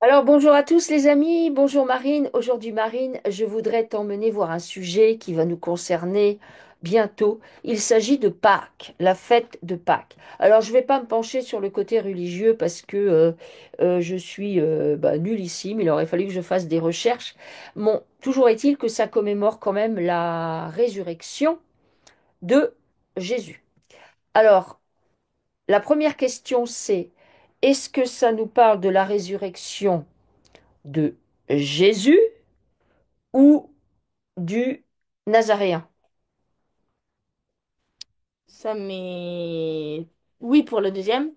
Alors bonjour à tous les amis, bonjour Marine. Aujourd'hui Marine, je voudrais t'emmener voir un sujet qui va nous concerner bientôt. Il s'agit de Pâques, la fête de Pâques. Alors je ne vais pas me pencher sur le côté religieux parce que je suis nullissime, il aurait fallu que je fasse des recherches. Bon, toujours est-il que ça commémore quand même la résurrection de Jésus. Alors, la première question c'est, est-ce que ça nous parle de la résurrection de Jésus ou du Nazaréen? Ça m'est... Oui, pour le deuxième.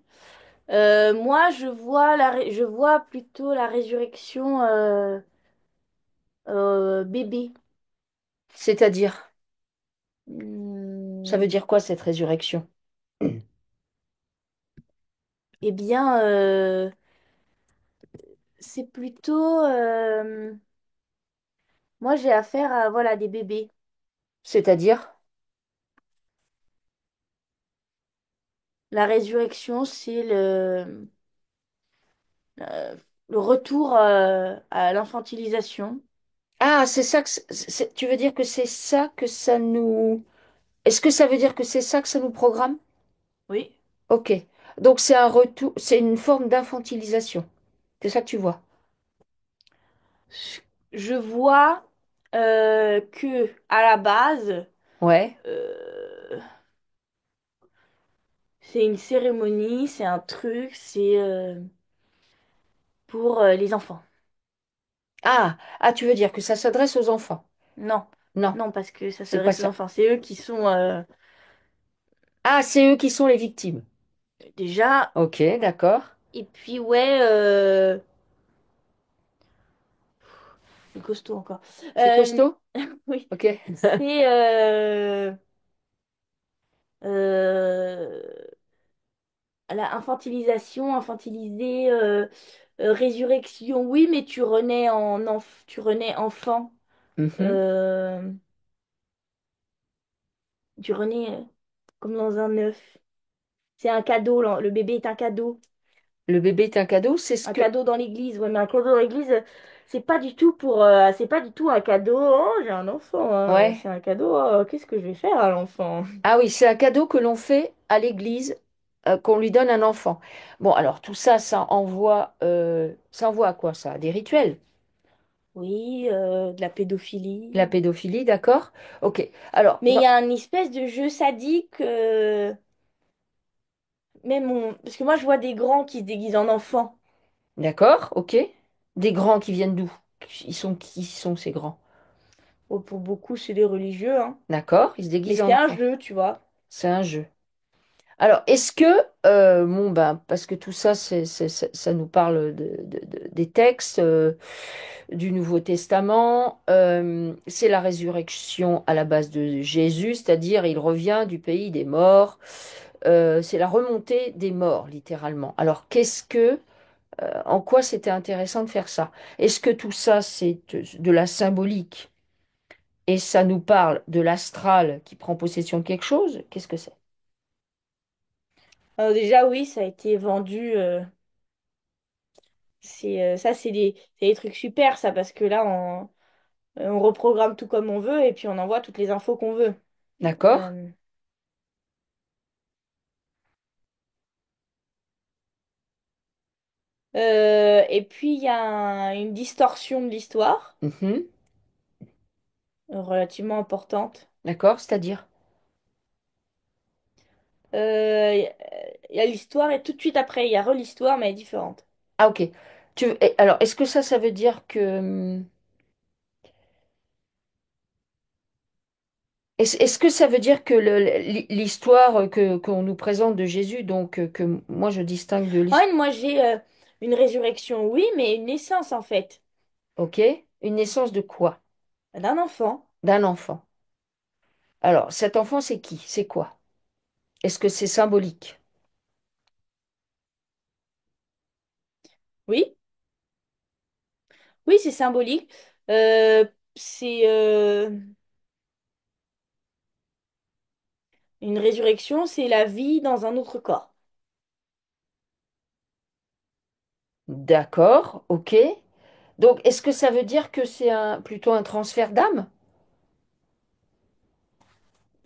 Moi, je vois plutôt la résurrection bébé. C'est-à-dire, ça Hmm, veut dire quoi cette résurrection? eh bien, c'est plutôt... moi, j'ai affaire à voilà, des bébés. C'est-à-dire, La résurrection, c'est euh, le retour à l'infantilisation. ah, c'est ça que tu veux dire que c'est ça que ça nous... Est-ce que ça veut dire que c'est ça que ça nous programme? Oui. Ok. Donc c'est un retour, c'est une forme d'infantilisation. C'est ça que tu vois? Je vois que, à la base, Ouais. euh, c'est une cérémonie, c'est un truc, c'est pour les enfants. Tu veux dire que ça s'adresse aux enfants? Non, Non, non, parce que ça c'est pas s'adresse aux ça. enfants. C'est eux qui sont Ah, c'est eux qui sont les victimes. déjà. Ok, d'accord. Et puis, ouais, c'est costaud encore. C'est Euh, costaud? oui, Ok. c'est euh, la infantilisation, infantiliser, résurrection. Oui, mais tu renais enfant. Mhm. Euh, tu renais comme dans un œuf. C'est un cadeau, là. Le bébé est un cadeau. Le bébé est un cadeau, c'est ce Un que... cadeau dans l'église, ouais, mais un cadeau dans l'église, c'est pas du tout c'est pas du tout un cadeau. Oh, j'ai un enfant, hein. Ouais. C'est un cadeau. Oh, qu'est-ce que je vais faire à l'enfant? Ah oui, c'est un cadeau que l'on fait à l'église, qu'on lui donne à un enfant. Bon, alors tout ça, ça envoie à quoi ça? À des rituels. Oui, de la pédophilie. La pédophilie, d'accord? Ok. Alors, Mais il y a une espèce de jeu sadique, parce que moi je vois des grands qui se déguisent en enfants. d'accord, ok. Des grands qui viennent d'où? Qui sont ces grands? Oh, pour beaucoup, c'est des religieux, hein. D'accord, ils se Mais déguisent c'est en un enfants. jeu, tu vois. C'est un jeu. Alors, est-ce que, bon, ben, parce que tout ça, ça nous parle des textes du Nouveau Testament, c'est la résurrection à la base de Jésus, c'est-à-dire il revient du pays des morts, c'est la remontée des morts, littéralement. Alors, en quoi c'était intéressant de faire ça? Est-ce que tout ça, c'est de la symbolique et ça nous parle de l'astral qui prend possession de quelque chose? Qu'est-ce que c'est? Alors déjà, oui, ça a été vendu. C'est des trucs super, ça, parce que là, on reprogramme tout comme on veut et puis on envoie toutes les infos qu'on veut. D'accord? Euh, et puis, il y a une distorsion de l'histoire Mhm. relativement importante. D'accord, c'est-à-dire? Il y a l'histoire et tout de suite après, il y a l'histoire, mais elle est différente. Ah, ok. Alors, est-ce que ça veut dire que... Est-ce que ça veut dire que l'histoire qu'on nous présente de Jésus, donc que moi je distingue de En l'histoire... fait, moi, j'ai une résurrection, oui, mais une naissance, en fait, Ok? Une naissance de quoi? d'un enfant. D'un enfant. Alors, cet enfant, c'est qui? C'est quoi? Est-ce que c'est symbolique? Oui, oui, c'est symbolique. Euh, c'est une résurrection, c'est la vie dans un autre corps. D'accord, ok. Donc, est-ce que ça veut dire que c'est plutôt un transfert d'âme?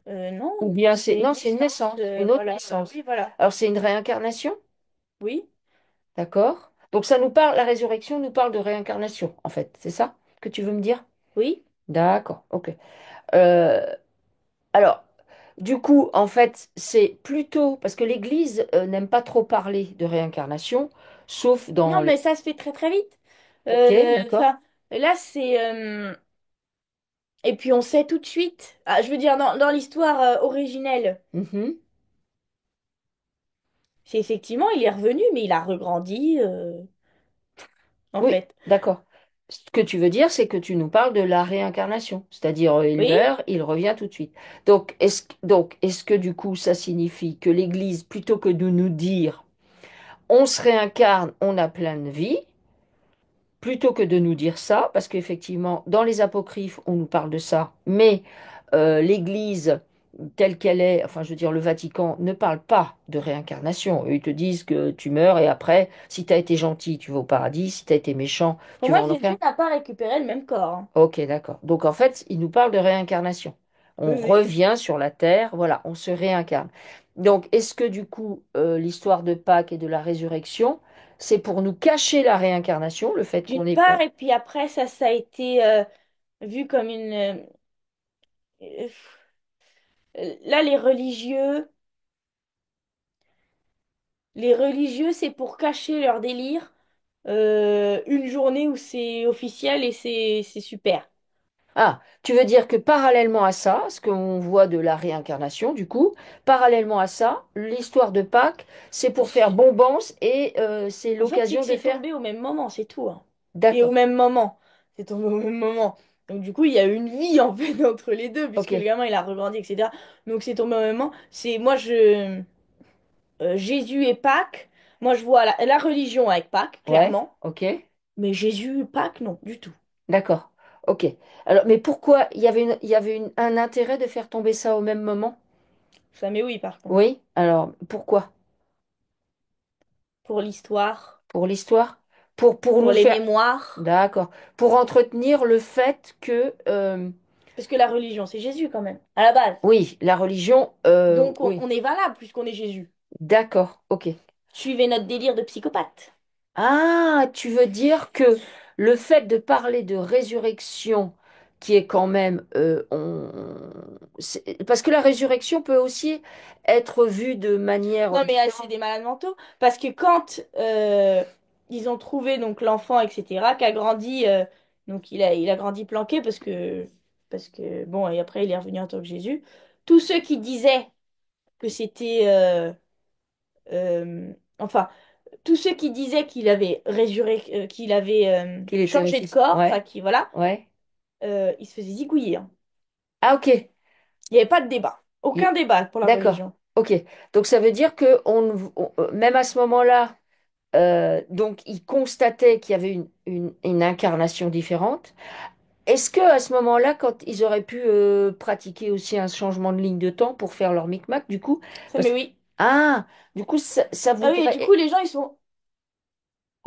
Non, Ou bien c'est... c'est une Non, c'est une naissance. naissance, une autre Voilà. naissance. Oui, voilà. Alors, c'est une réincarnation? Oui, D'accord. Donc, ça nous parle, la résurrection nous parle de réincarnation, en fait. C'est ça que tu veux me dire? oui. D'accord, ok. Euh, alors, du coup, en fait, c'est plutôt... Parce que l'Église n'aime pas trop parler de réincarnation, sauf dans... Non, mais ça se fait très très vite. Ok, d'accord. Enfin, là, c'est. Et puis on sait tout de suite. Ah, je veux dire, dans l'histoire originelle, Mhm. c'est effectivement, il est revenu, mais il a regrandi, en Oui, fait. d'accord. Ce que tu veux dire, c'est que tu nous parles de la réincarnation, c'est-à-dire il Oui, meurt, il revient tout de suite. Est-ce que du coup, ça signifie que l'Église, plutôt que de nous dire on se réincarne, on a plein de vie, plutôt que de nous dire ça, parce qu'effectivement, dans les apocryphes, on nous parle de ça, mais l'Église telle qu'elle est, enfin je veux dire le Vatican, ne parle pas de réincarnation. Eux, ils te disent que tu meurs et après, si tu as été gentil, tu vas au paradis, si tu as été méchant, pour tu vas moi, en Jésus enfer. n'a pas récupéré le même corps, hein. Ok, d'accord. Donc en fait, ils nous parlent de réincarnation. On Oui, oui. revient sur la terre, voilà, on se réincarne. Donc est-ce que du coup, l'histoire de Pâques et de la résurrection, c'est pour nous cacher la réincarnation, le fait qu'on D'une n'est part, pas... et puis après, ça a été vu comme une. Euh, là, les religieux, c'est pour cacher leur délire. Une journée où c'est officiel et c'est super. Ah, tu veux dire que parallèlement à ça, ce qu'on voit de la réincarnation, du coup, parallèlement à ça, l'histoire de Pâques, c'est pour faire bombance et c'est En fait, c'est l'occasion que de c'est faire... tombé au même moment, c'est tout, hein. Et au D'accord, même moment. C'est tombé au même moment. Donc du coup, il y a eu une vie en fait entre les deux, puisque ok, le gamin il a regrandi, etc. Donc c'est tombé au même moment. C'est moi je Jésus et Pâques. Moi je vois la religion avec Pâques, ouais, clairement. ok, Mais Jésus et Pâques, non, du tout. d'accord, ok. Alors, mais pourquoi il y avait un intérêt de faire tomber ça au même moment? Ça, mais oui, par contre. Oui, alors pourquoi? Pour l'histoire, Pour l'histoire? Pour pour nous les faire... mémoires. D'accord, pour entretenir le fait que... Parce que la religion, c'est Jésus quand même, à la base. oui, la religion, Donc on, oui, on est valable puisqu'on est Jésus. d'accord, ok. Suivez notre délire de psychopathe. Ah, tu veux dire que le fait de parler de résurrection, qui est quand même... parce que la résurrection peut aussi être vue de manière Non, mais c'est différente. des malades mentaux. Parce que quand ils ont trouvé donc l'enfant, etc., qui a grandi, donc il a grandi planqué parce que, bon, et après il est revenu en tant que Jésus. Tous ceux qui disaient que c'était, enfin, tous ceux qui disaient qu'il avait qu'il avait Qu'il était changé de ressuscité. corps, enfin, Ouais, qui, voilà, ouais. ils se faisaient zigouiller, hein. Ah, ok. Il n'y avait pas de débat. Aucun Il- débat pour la D'accord, religion. ok. Donc ça veut dire que même à ce moment-là, donc il constatait qu'il y avait une incarnation différente. Est-ce que à ce moment-là, quand ils auraient pu pratiquer aussi un changement de ligne de temps pour faire leur micmac, du coup, Ça, mais parce oui. ah, du coup, ça Ah oui, et du coup, voudrait, les gens, ils sont.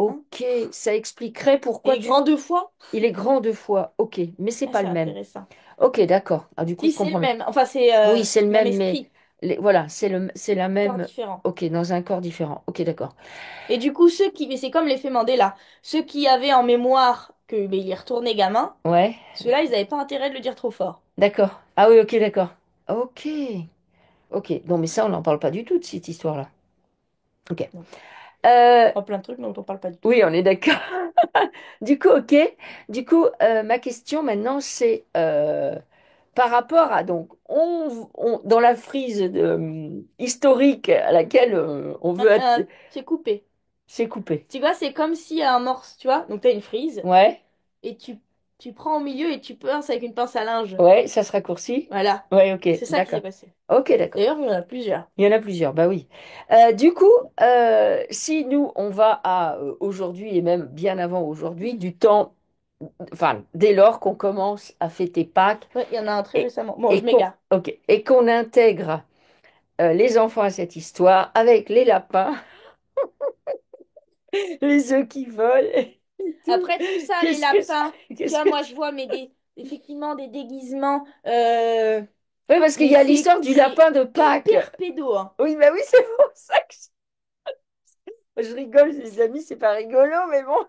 Hein, ok, ça expliquerait il pourquoi est grand deux fois. il est grand deux fois, ok, mais c'est Ah, pas c'est le même. intéressant. Ok, d'accord. Ah, du coup, Si, je c'est comprends le mieux. même. Enfin, c'est Oui, c'est le même même, mais esprit, voilà, c'est la corps même. différent. Ok, dans un corps différent. Ok, d'accord. Et du coup, mais c'est comme l'effet Mandela, ceux qui avaient en mémoire que il est retourné gamin, Ouais, ceux-là, ils n'avaient pas intérêt de le dire trop fort. d'accord. Ah oui, ok, d'accord. Ok, ok. Non, mais ça, on n'en parle pas du tout de cette histoire-là. Ok. Non. Euh, Enfin, plein de trucs dont on parle pas du tout. oui, on est d'accord. Du coup, ok. Du coup, ma question maintenant, c'est par rapport à donc, dans la frise historique à laquelle on veut C'est coupé. c'est coupé. Tu vois, c'est comme si un morceau, tu vois, donc tu as une frise, Ouais, et tu prends au milieu et tu pinces avec une pince à linge. ouais, ça se raccourcit. Voilà. Ouais, ok, C'est ça qui s'est d'accord. passé. Ok, d'accord. D'ailleurs, il y en a plusieurs. Il y en a plusieurs, bah oui. Du coup, si nous, on va à aujourd'hui et même bien avant aujourd'hui, du temps, enfin, dès lors qu'on commence à fêter Pâques Ouais, il y en a un très et, récemment. Bon, je m'égare. et qu'on intègre les enfants à cette histoire avec les lapins, Les œufs qui volent et tout. Après tout ça, les Qu'est-ce que lapins, c'est? tu Qu'est-ce vois, que moi c'est? je vois effectivement des déguisements, Oui, parce qu'il y mais a l'histoire du c'est lapin de Pâques. hyper pédo, hein. Oui, bah oui, c'est pour ça que je rigole, les amis, c'est pas rigolo, mais bon.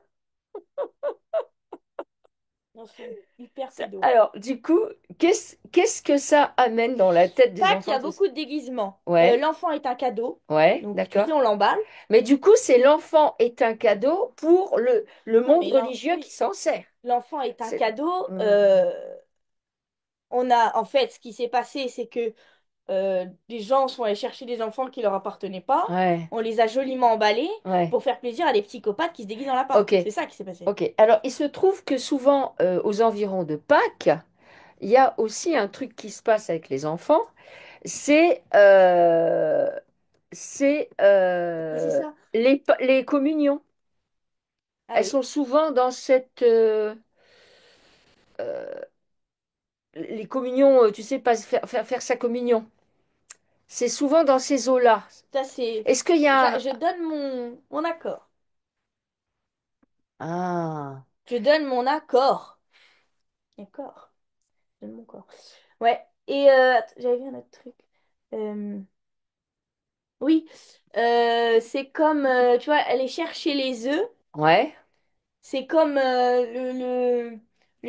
Ils sont hyper pédo. Alors, du coup, qu'est-ce que ça amène dans la tête des Pâques, il y enfants? a beaucoup de déguisements. Ouais, L'enfant est un cadeau, ouais, donc tu sais, d'accord. on l'emballe. Mais du coup, c'est l'enfant est un cadeau pour le Non, monde mais religieux qui oui, s'en sert. l'enfant est un C'est... cadeau. Hmm. En fait, ce qui s'est passé, c'est que des gens sont allés chercher des enfants qui leur appartenaient pas. Ouais, On les a joliment emballés ouais. pour faire plaisir à des psychopathes qui se déguisent en lapin. Ok, C'est ça qui s'est passé. ok. Alors, il se trouve que souvent, aux environs de Pâques, il y a aussi un truc qui se passe avec les enfants, c'est Et c'est ça. les communions. Ah Elles oui. sont souvent dans euh, les communions, tu sais, pas faire sa communion. C'est souvent dans ces eaux-là. Ça, c'est. Est-ce qu'il y a un... Je donne mon accord. Ah, Je donne mon accord. D'accord. Je donne mon corps. Ouais. Et j'avais vu un autre truc. Euh, Oui. C'est comme, tu vois, aller chercher les œufs. ouais. C'est comme le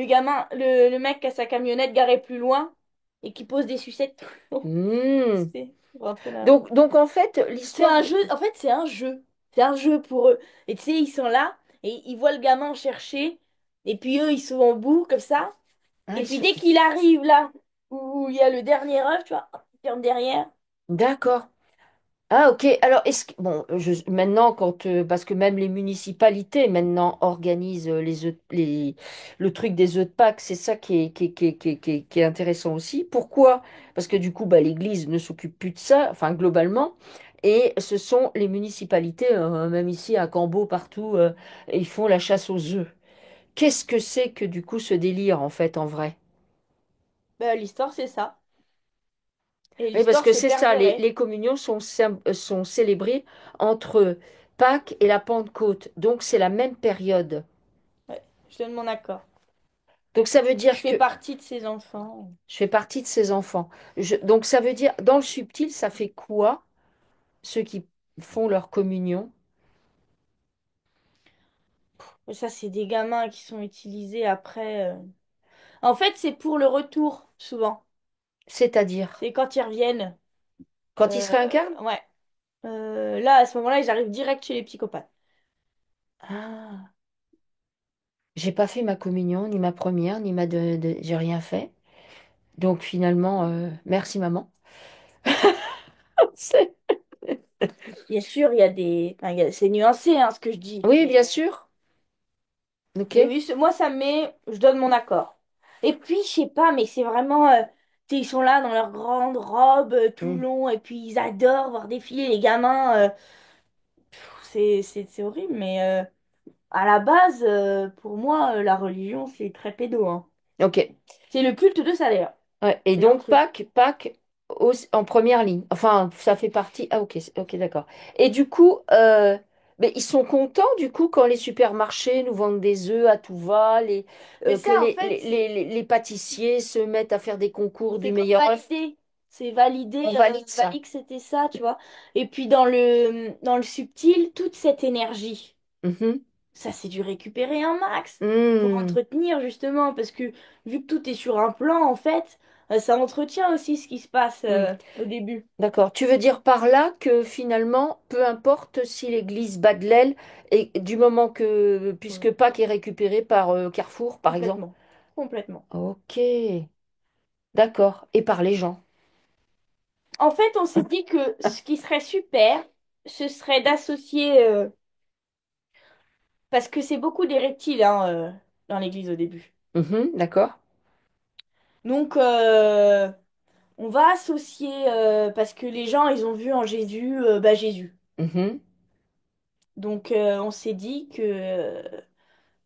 gamin, le mec qui a sa camionnette garée plus loin et qui pose des sucettes tout le long. Hmm. C'est pour rentrer là. Donc en fait, C'est l'histoire... un jeu, en fait, c'est un jeu. C'est un jeu pour eux. Et tu sais, ils sont là et ils voient le gamin chercher. Et puis eux, ils sont en bout comme ça. Ah, Et puis dès qu'il arrive là où il y a le dernier œuf, tu vois, hop, il ferme derrière. d'accord. Ah, ok. Alors, bon, maintenant, parce que même les municipalités maintenant organisent le truc des œufs de Pâques, c'est ça qui est intéressant aussi. Pourquoi? Parce que du coup, bah, l'Église ne s'occupe plus de ça, enfin globalement, et ce sont les municipalités, même ici à Cambo, partout, ils font la chasse aux œufs. Qu'est-ce que c'est que du coup ce délire en fait, en vrai? Ben, l'histoire, c'est ça. Et Oui, parce l'histoire que se c'est ça, perdurait. les communions sont célébrées entre Pâques et la Pentecôte. Donc c'est la même période. Ouais, je donne mon accord. Donc ça veut Je dire fais que partie de ces enfants. je fais partie de ces enfants. Donc ça veut dire, dans le subtil, ça fait quoi, ceux qui font leur communion? Et ça, c'est des gamins qui sont utilisés après. En fait, c'est pour le retour, souvent. C'est-à-dire, C'est quand ils reviennent. quand ils se réincarnent? Ouais. Là, à ce moment-là, ils arrivent direct chez les psychopathes. Ah, j'ai pas fait ma communion, ni ma première, ni ma j'ai rien fait. Donc finalement, merci maman. C'est- Bien sûr, il y a des... enfin, c'est nuancé, hein, ce que je dis. Oui, bien sûr. Ok. Mais oui, moi, ça me met... Je donne mon accord. Et puis, je sais pas, mais c'est vraiment... tu sais, ils sont là dans leurs grandes robes tout Hmm. long, et puis ils adorent voir défiler les gamins. C'est horrible, mais à la base, pour moi, la religion, c'est très pédo, hein. Ok. C'est le culte de ça, d'ailleurs. Ouais, et C'est leur donc truc. Pâques en première ligne. Enfin, ça fait partie. Ah ok, ok, d'accord. Et du coup, mais ils sont contents du coup quand les supermarchés nous vendent des œufs à tout va, Mais que ça, en fait, les pâtissiers se mettent à faire des concours du c'est comme meilleur œuf. validé. C'est validé, On valide ça. valide que c'était ça, tu vois. Et puis dans le subtil, toute cette énergie, Mhm. ça, c'est dû récupérer un max pour Hmm. entretenir, justement, parce que vu que tout est sur un plan, en fait, ça entretient aussi ce qui se passe Hmm. au début. D'accord. Tu veux dire par là que finalement, peu importe si l'église bat de l'aile, et du moment que, Ouais. puisque Pâques est récupéré par Carrefour, par exemple. Complètement. Complètement. Ok. D'accord. Et par les gens. En fait, on s'est dit que ce qui serait super, ce serait d'associer, parce que c'est beaucoup des reptiles hein, dans l'église au début. Mhm, d'accord. Donc, on va associer, parce que les gens, ils ont vu en Jésus, bah, Jésus. Mhm, Donc, on s'est dit que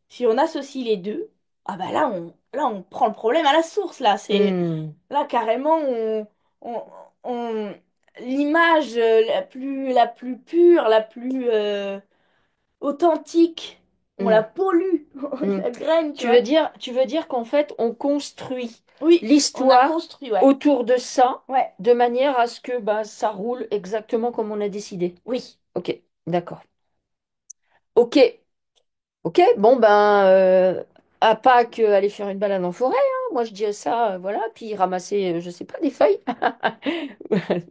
si on associe les deux, ah bah là, on prend le problème à la source, là. hmm, Là, carrément, on, l'image la plus pure, la plus authentique. On la Hmm, pollue, hmm. la graine, tu Tu veux vois. dire, tu veux dire qu'en fait, on construit Oui, on a l'histoire construit, ouais. autour de ça Ouais, de manière à ce que bah, ça roule exactement comme on a décidé. oui. Ok, d'accord. Ok, ok, bon ben, à Pâques, aller faire une balade en forêt, hein. Moi je dirais ça, voilà, puis ramasser, je sais pas, des feuilles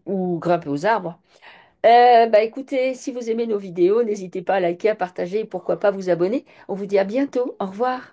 ou grimper aux arbres. Bah écoutez, si vous aimez nos vidéos, n'hésitez pas à liker, à partager et pourquoi pas vous abonner. On vous dit à bientôt. Au revoir.